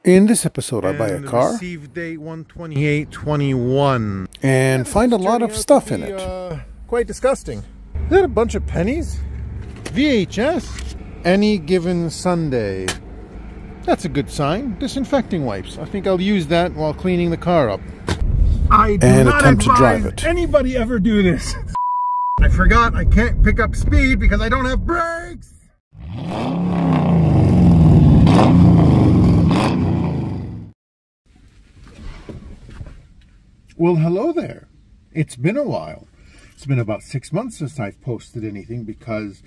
In this episode, I buy a car Receive date 1/28/21 and find a lot of stuff in it. Quite disgusting. Is that a bunch of pennies? VHS? Any given Sunday. That's a good sign. Disinfecting wipes. I think I'll use that while cleaning the car up. I do and not attempt to advise drive it. anybody ever do this. I forgot I can't pick up speed because I don't have brakes. Well, hello there. It's been a while. It's been about 6 months since I've posted anything because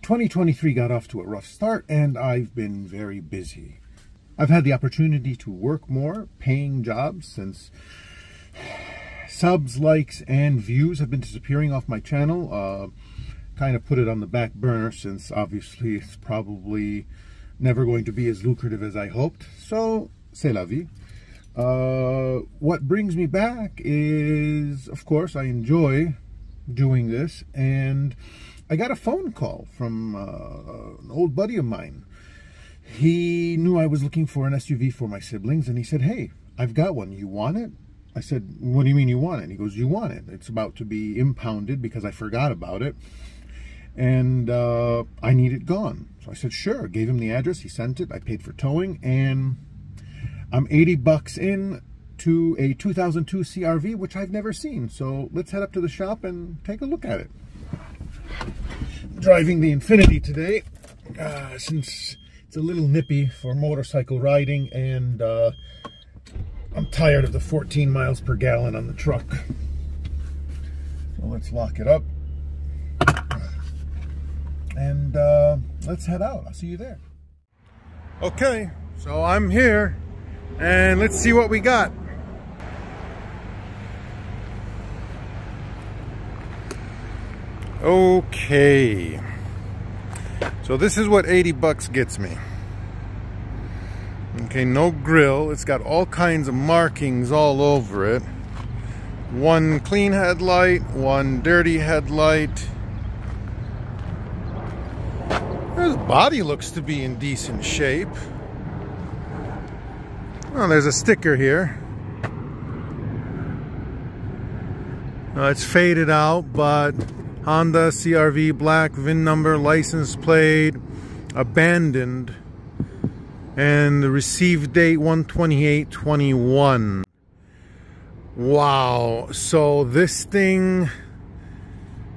2023 got off to a rough start and I've been very busy. I've had the opportunity to work more paying jobs since subs, likes, and views have been disappearing off my channel. Kind of put it on the back burner since obviously it's probably never going to be as lucrative as I hoped. So, c'est la vie. What brings me back is, of course, I enjoy doing this, and I got a phone call from an old buddy of mine. He knew I was looking for an SUV for my siblings, and he said, "Hey, I've got one. You want it?" I said, "What do you mean you want it?" He goes, "You want it. It's about to be impounded because I forgot about it, and I need it gone." So I said, "Sure." Gave him the address. He sent it. I paid for towing, and I'm 80 bucks in to a 2002 CRV, which I've never seen. So let's head up to the shop and take a look at it. Driving the Infinity today, since it's a little nippy for motorcycle riding, and I'm tired of the 14 miles per gallon on the truck. So let's lock it up. And let's head out. I'll see you there. Okay, so I'm here. And let's see what we got. Okay. So this is what 80 bucks gets me. Okay, no grill. It's got all kinds of markings all over it. One clean headlight, one dirty headlight. This body looks to be in decent shape. Well, there's a sticker here. It's faded out, but Honda CRV, black VIN number, license plate, abandoned, and the received date 1/28/21. Wow. So this thing,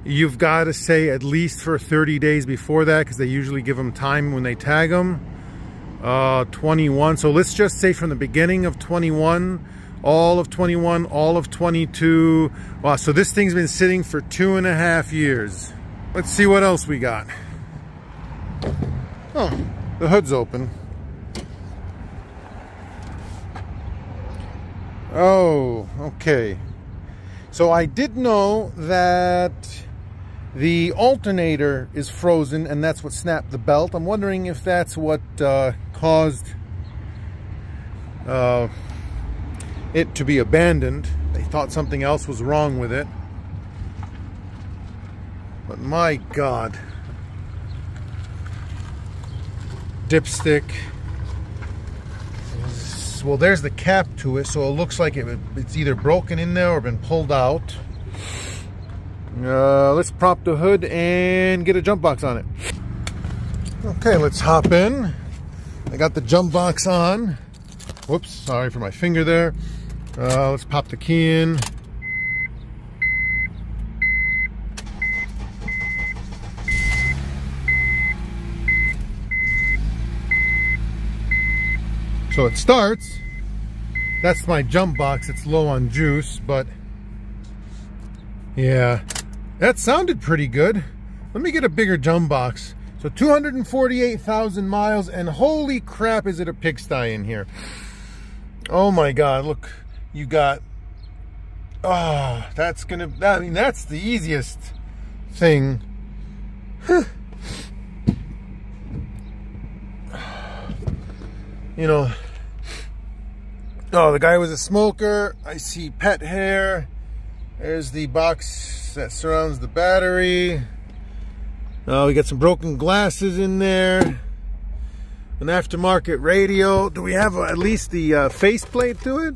you've got to say at least for 30 days before that, because they usually give them time when they tag them. 21, so let's just say from the beginning of 21, all of 21, all of 22. Wow, so this thing's been sitting for 2.5 years. Let's see what else we got. Oh, the hood's open. Oh, okay. So I did know that the alternator is frozen, and that's what snapped the belt. I'm wondering if that's what caused it to be abandoned. They thought something else was wrong with it. But my God. Dipstick. Well, there's the cap to it, so it looks like it's either broken in there or been pulled out. Let's prop the hood and get a jump box on it. Okay, let's hop in. I got the jump box on. Whoops, sorry for my finger there. Let's pop the key in. So it starts. That's my jump box. It's low on juice, but yeah. That sounded pretty good. Let me get a bigger jump box. So 248,000 miles, and holy crap, is it a pigsty in here. Oh my God, look, you got, oh, that's gonna, I mean, that's the easiest thing. You know, oh, the guy was a smoker. I see pet hair. There's the box that surrounds the battery. We got some broken glasses in there. An aftermarket radio. Do we have at least the faceplate to it?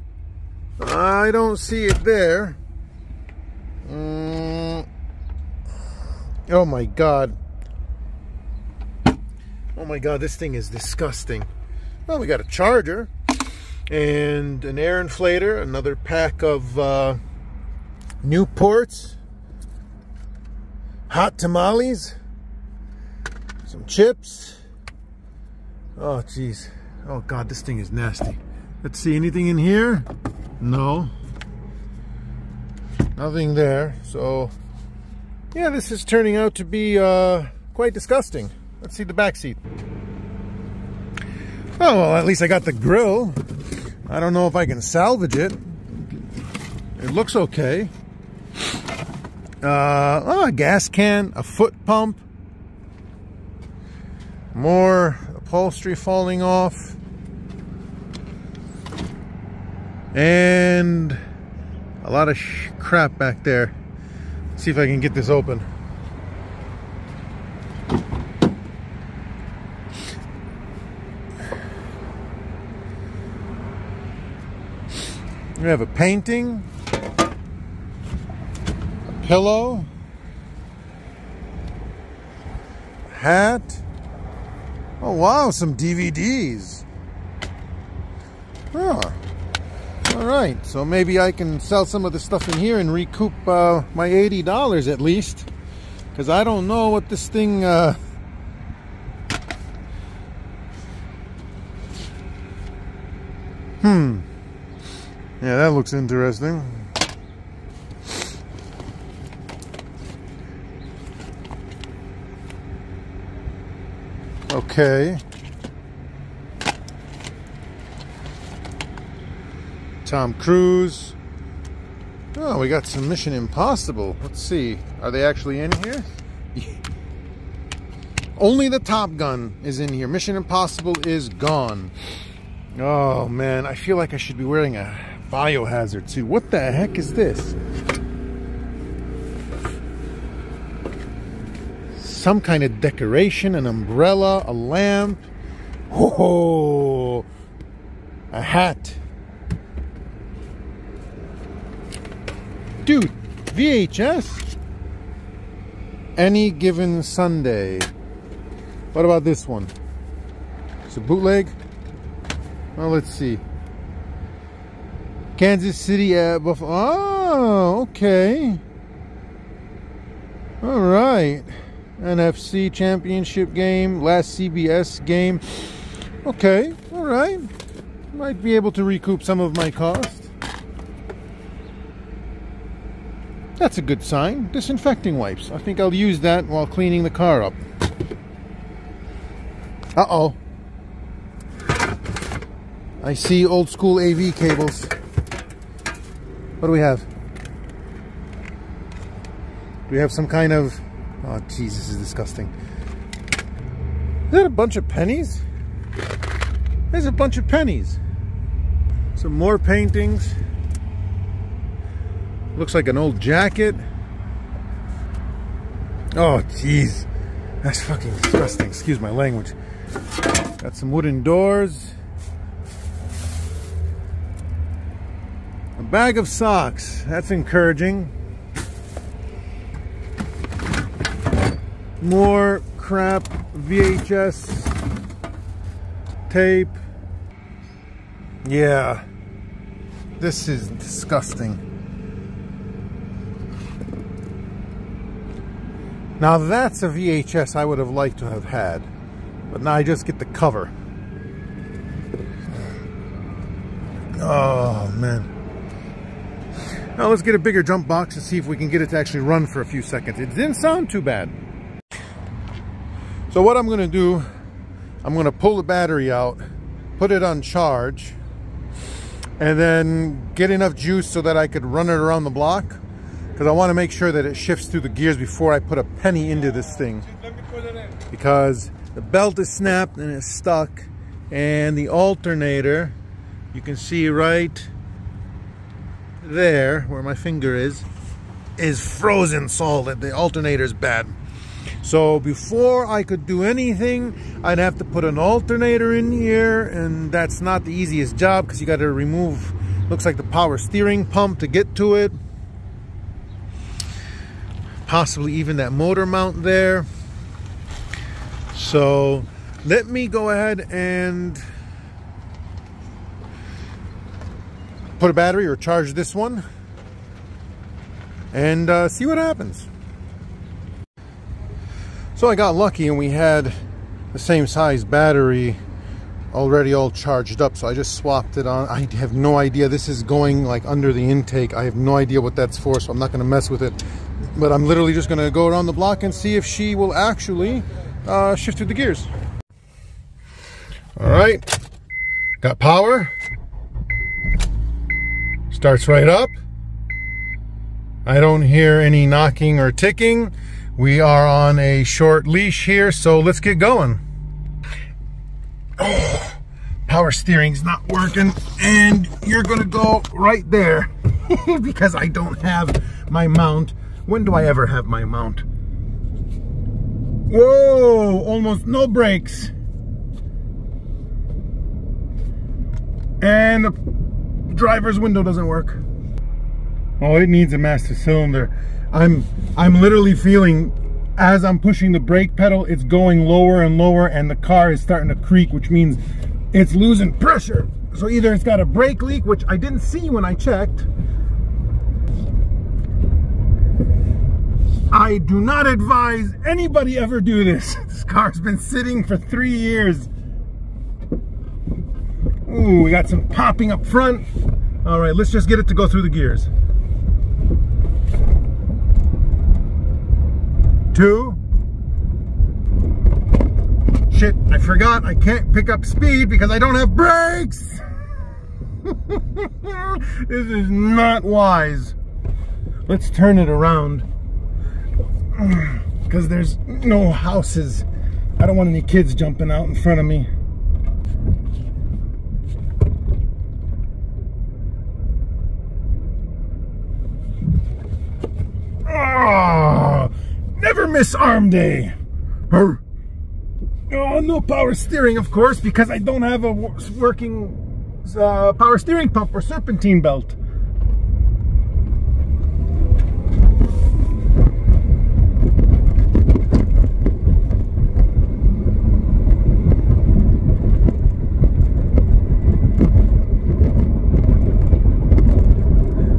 I don't see it there. Oh my god. Oh my god, this thing is disgusting. Well, we got a charger and an air inflator, another pack of Newports, hot tamales, some chips. Oh jeez. Oh god, this thing is nasty. Let's see, anything in here? No. Nothing there. So yeah, this is turning out to be quite disgusting. Let's see the back seat. Oh, well, at least I got the grill. I don't know if I can salvage it. It looks okay. A gas can, a foot pump. More upholstery falling off. And a lot of crap back there. Let's see if I can get this open. We have a painting, a pillow, a hat. Oh wow, some DVDs. Oh, all right. So maybe I can sell some of the stuff in here and recoup my $80 at least, because I don't know what this thing. Yeah, that looks interesting. Okay. Tom Cruise. Oh, we got some Mission Impossible. Let's see. Are they actually in here? Only the Top Gun is in here. Mission Impossible is gone. Oh man, I feel like I should be wearing a biohazard suit. What the heck is this? Some kind of decoration, an umbrella, a lamp. Oh, a hat. Dude, VHS? Any Given Sunday. What about this one? It's a bootleg? Well, let's see. Kansas City at Buffalo. Oh, okay. All right. NFC championship game, last CBS game. Okay, all right. Might be able to recoup some of my cost. That's a good sign. Disinfecting wipes. I think I'll use that while cleaning the car up. Uh-oh. I see old school AV cables. What do we have? Do we have some kind of... Oh, jeez, this is disgusting. Is that a bunch of pennies? There's a bunch of pennies. Some more paintings. Looks like an old jacket. Oh, jeez. That's fucking disgusting. Excuse my language. Got some wooden doors. A bag of socks. That's encouraging. More crap. VHS tape. Yeah. This is disgusting. Now that's a VHS I would have liked to have had. But now I just get the cover. Oh, man. Now let's get a bigger jump box and see if we can get it to actually run for a few seconds. It didn't sound too bad. So what I'm going to do, I'm going to pull the battery out, put it on charge, and then get enough juice so that I could run it around the block. Because I want to make sure that it shifts through the gears before I put a penny into this thing. Because the belt is snapped and it's stuck. And the alternator, you can see right there where my finger is frozen solid. The alternator is bad. So before I could do anything, I'd have to put an alternator in here, and that's not the easiest job because you got to remove, looks like the power steering pump to get to it. Possibly even that motor mount there. So let me go ahead and put a battery or charge this one and see what happens. So I got lucky and we had the same size battery already all charged up, so I just swapped it on. I have no idea, this is going like under the intake. I have no idea what that's for, so I'm not going to mess with it, but I'm literally just going to go around the block and see if she will actually shift through the gears. All right, got power, starts right up. I don't hear any knocking or ticking. We are on a short leash here, so let's get going. Oh, power steering's not working, and you're gonna go right there because I don't have my mount. When do I ever have my mount? Whoa, almost no brakes. And the driver's window doesn't work. Oh, it needs a master cylinder. I'm literally feeling, as I'm pushing the brake pedal, it's going lower and lower, and the car is starting to creak, which means it's losing pressure. So either it's got a brake leak, which I didn't see when I checked. I do not advise anybody ever do this. This car's been sitting for 3 years. Ooh, we got some popping up front. All right, let's just get it to go through the gears. 2. Shit, I forgot I can't pick up speed because I don't have brakes. This is not wise. Let's turn it around because there's no houses. I don't want any kids jumping out in front of me. Oh, never miss arm day. Oh, no power steering, of course, because I don't have a working power steering pump or serpentine belt.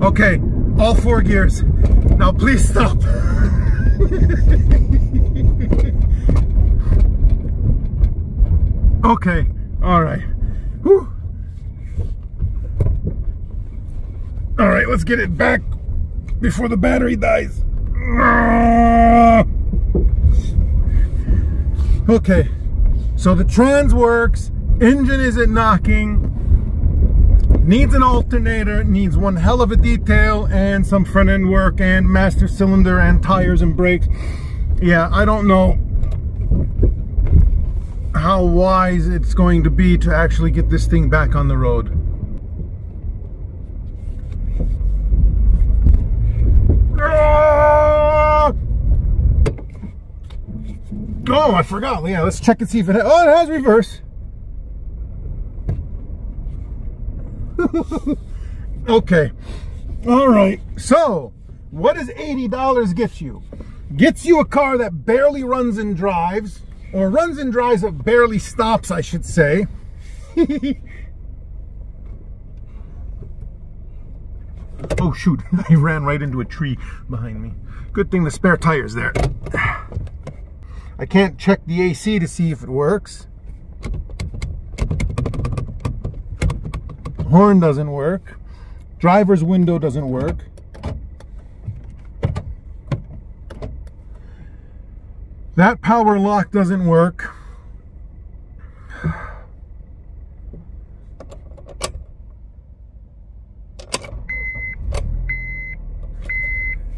Okay, all 4 gears. Now please stop. Okay, all right. Whew. All right, let's get it back before the battery dies. Okay, so the trans works, engine isn't knocking, needs an alternator, needs one hell of a detail and some front end work and master cylinder and tires and brakes. Yeah, I don't know how wise it's going to be to actually get this thing back on the road. Oh, I forgot. Yeah, let's check and see if it has, oh, it has reverse. Okay, all right, so what does $80 get you? Gets you a car that barely runs and drives, or runs and drives that barely stops, I should say. Oh shoot, I ran right into a tree behind me. Good thing the spare tire's there. I can't check the AC to see if it works. Horn doesn't work. Driver's window doesn't work. That power lock doesn't work.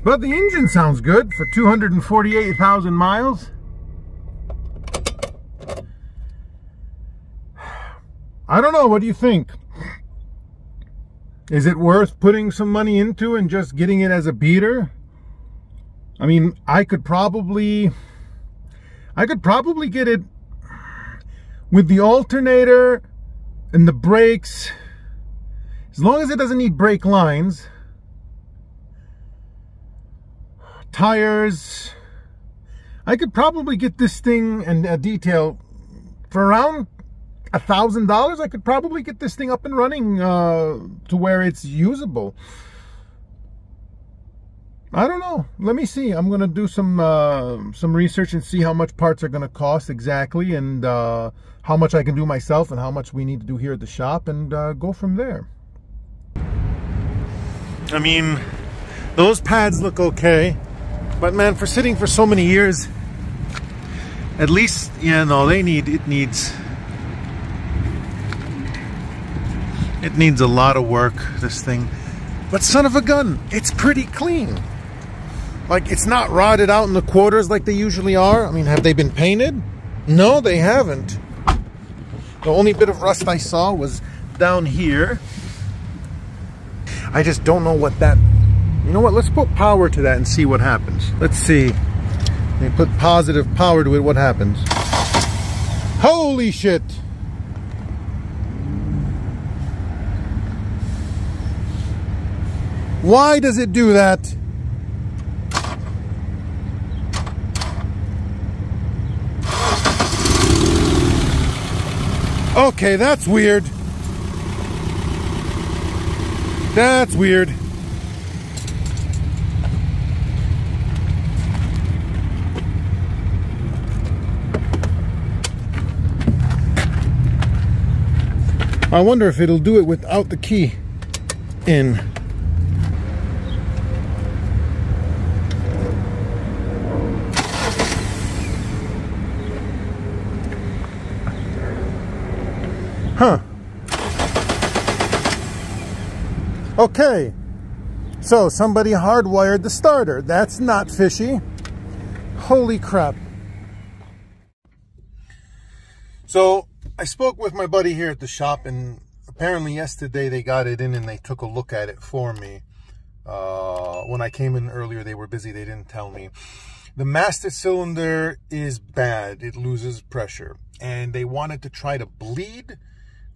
But the engine sounds good for 248,000 miles. I don't know, what do you think? Is it worth putting some money into and just getting it as a beater? I mean, I could probably I could probably get it with the alternator and the brakes, as long as it doesn't need brake lines, tires. I could probably get this thing and a detail for around $1,000. I could probably get this thing up and running to where it's usable. I don't know. Let me see. I'm gonna do some research and see how much parts are gonna cost exactly, and how much I can do myself, and how much we need to do here at the shop, and go from there. I mean, those pads look okay, but man, for sitting for so many years, at least, yeah, no, it needs a lot of work, this thing. But son of a gun, it's pretty clean. Like, it's not rotted out in the quarters like they usually are. I mean, have they been painted? No, they haven't. The only bit of rust I saw was down here. I just don't know what that... You know what? Let's put power to that and see what happens. Let's see. They put positive power to it. What happens? Holy shit! Why does it do that? Okay, that's weird. That's weird. I wonder if it'll do it without the key in. Huh. Okay. So somebody hardwired the starter. That's not fishy. Holy crap. So I spoke with my buddy here at the shop, and apparently yesterday they got it in and they took a look at it for me. When I came in earlier, they were busy. They didn't tell me. The master cylinder is bad. It loses pressure. And they wanted to try to bleed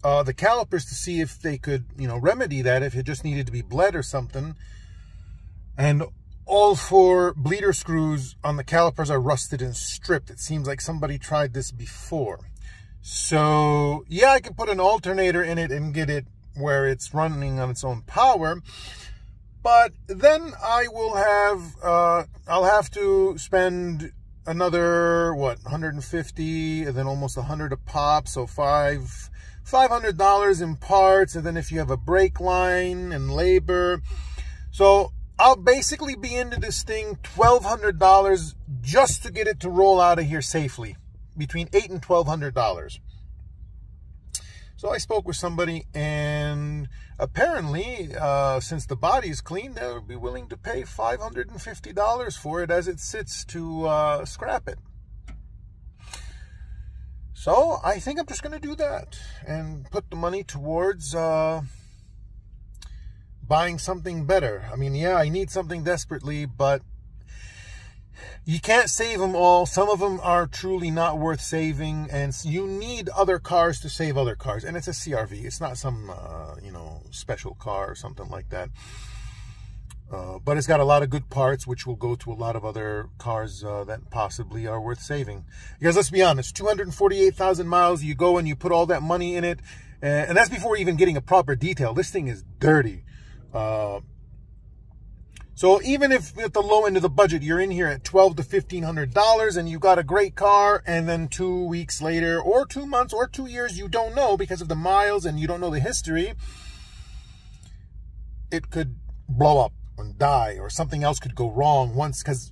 the calipers to see if they could, you know, remedy that, if it just needed to be bled or something. And all 4 bleeder screws on the calipers are rusted and stripped. It seems like somebody tried this before. So yeah, I can put an alternator in it and get it where it's running on its own power, but then I will have I'll have to spend another, what, 150, and then almost 100 a pop, so $500 in parts, and then if you have a brake line and labor. So I'll basically be into this thing $1,200 just to get it to roll out of here safely, between $800 and $1,200. So I spoke with somebody, and apparently, since the body is clean, they would be willing to pay $550 for it as it sits to scrap it. So I think I'm just going to do that and put the money towards buying something better. I mean, yeah, I need something desperately, but you can't save them all. Some of them are truly not worth saving, and you need other cars to save other cars. And it's a CRV. It's not some, you know, special car or something like that. But it's got a lot of good parts, which will go to a lot of other cars that possibly are worth saving. Because let's be honest, 248,000 miles, you go and you put all that money in it, and that's before even getting a proper detail. This thing is dirty. So even if at the low end of the budget, you're in here at $1,200 to $1,500 and you got a great car, and then 2 weeks later, or 2 months, or 2 years, you don't know because of the miles and you don't know the history, it could blow up and die, or something else could go wrong once. Because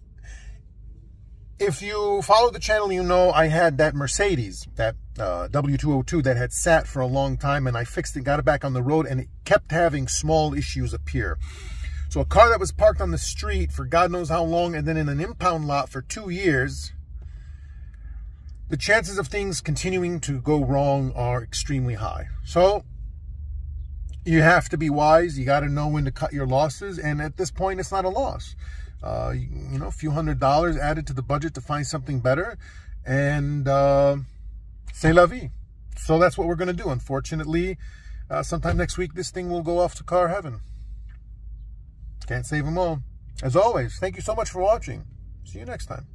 if you follow the channel, you know I had that Mercedes, that W202 that had sat for a long time, and I fixed it, got it back on the road, and it kept having small issues appear. So a car that was parked on the street for God knows how long, and then in an impound lot for 2 years, the chances of things continuing to go wrong are extremely high. So you have to be wise. You got to know when to cut your losses. And at this point, it's not a loss. You know, a few $100 added to the budget to find something better. And c'est la vie. So that's what we're going to do. Unfortunately, sometime next week, this thing will go off to car heaven. Can't save them all. As always, thank you so much for watching. See you next time.